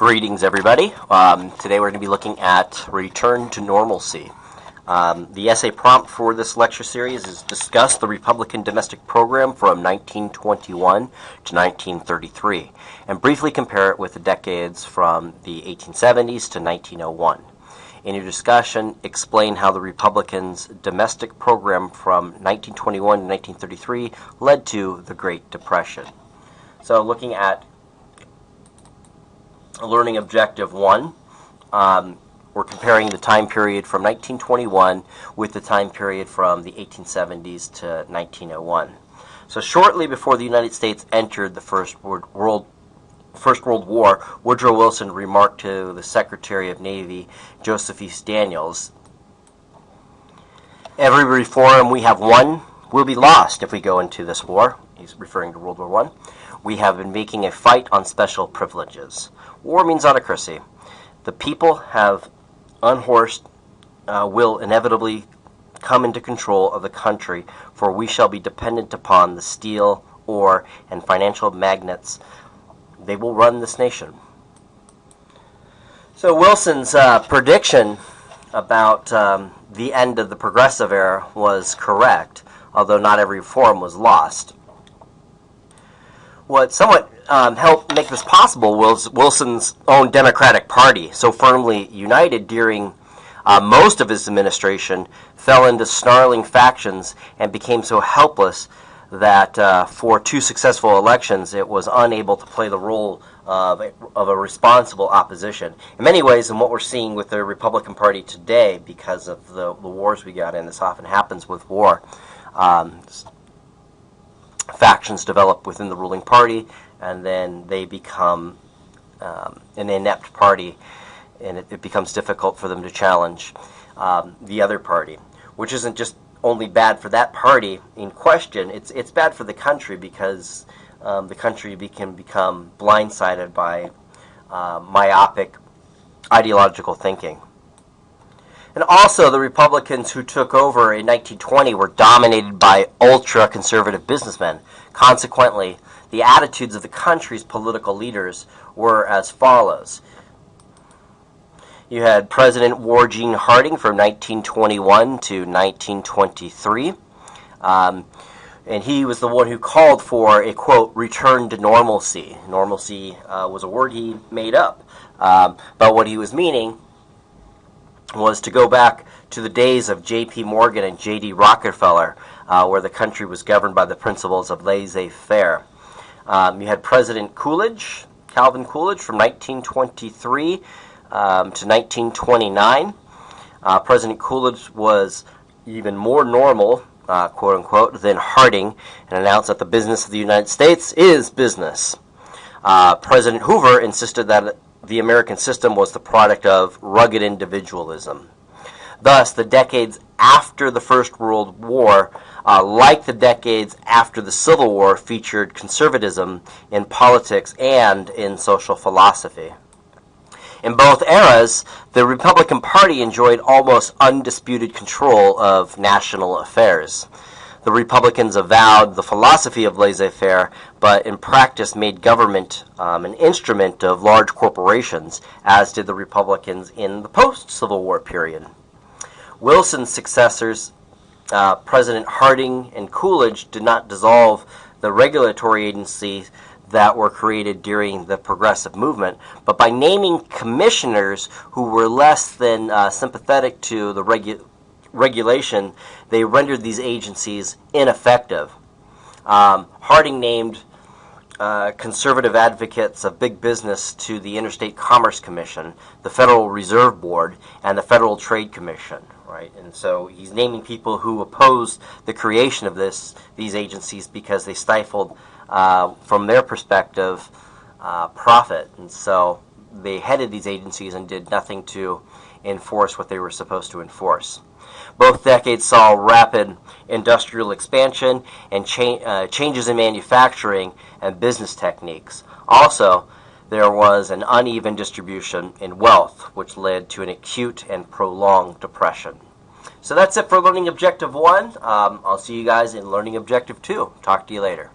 Greetings, everybody. Today we're going to be looking at Return to Normalcy. The essay prompt for this lecture series is discuss the Republican domestic program from 1921 to 1933, and briefly compare it with the decades from the 1870s to 1901. In your discussion, explain how the Republicans' domestic program from 1921 to 1933 led to the Great Depression. So looking at Learning Objective One, we're comparing the time period from 1921 with the time period from the 1870s to 1901. So shortly before the United States entered the First World War, Woodrow Wilson remarked to the Secretary of Navy, Joseph E. Daniels, "Every reform we have won will be lost if we go into this war." He's referring to World War I. "We have been making a fight on special privileges. War means autocracy. The people have unhorsed will inevitably come into control of the country, for we shall be dependent upon the steel, ore, and financial magnates. They will run this nation." So Wilson's prediction about the end of the progressive era was correct, although not every reform was lost. What somewhat helped make this possible was Wilson's own Democratic Party, so firmly united during most of his administration, fell into snarling factions and became so helpless that for two successful elections it was unable to play the role of a responsible opposition. In many ways, in what we're seeing with the Republican Party today, because of the wars we got in, this often happens with war. Factions develop within the ruling party, and then they become an inept party, and it becomes difficult for them to challenge the other party, which isn't just only bad for that party in question. It's bad for the country, because the country can become blindsided by myopic ideological thinking. And also, the Republicans who took over in 1920 were dominated by ultra-conservative businessmen. Consequently, the attitudes of the country's political leaders were as follows. You had President Warren Harding from 1921 to 1923. And he was the one who called for a, quote, return to normalcy. Normalcy was a word he made up. But what he was meaning was to go back to the days of J.P. Morgan and J.D. Rockefeller, where the country was governed by the principles of laissez-faire. You had President Coolidge, Calvin Coolidge, from 1923 to 1929. President Coolidge was even more normal, quote-unquote, than Harding, and announced that the business of the United States is business. President Hoover insisted that the American system was the product of rugged individualism. Thus, the decades after the First World War, like the decades after the Civil War, featured conservatism in politics and in social philosophy. In both eras, the Republican Party enjoyed almost undisputed control of national affairs. The Republicans avowed the philosophy of laissez-faire, but in practice made government an instrument of large corporations, as did the Republicans in the post-Civil War period. Wilson's successors, President Harding and Coolidge, did not dissolve the regulatory agencies that were created during the progressive movement, but by naming commissioners who were less than sympathetic to the regulation, they rendered these agencies ineffective. Harding named conservative advocates of big business to the Interstate Commerce Commission, the Federal Reserve Board, and the Federal Trade Commission. Right, and so he's naming people who opposed the creation of these agencies because they stifled, from their perspective, profit, and so they headed these agencies and did nothing to enforce what they were supposed to enforce. Both decades saw rapid industrial expansion and changes in manufacturing and business techniques. Also, there was an uneven distribution in wealth, which led to an acute and prolonged depression. So that's it for Learning Objective 1. I'll see you guys in Learning Objective 2. Talk to you later.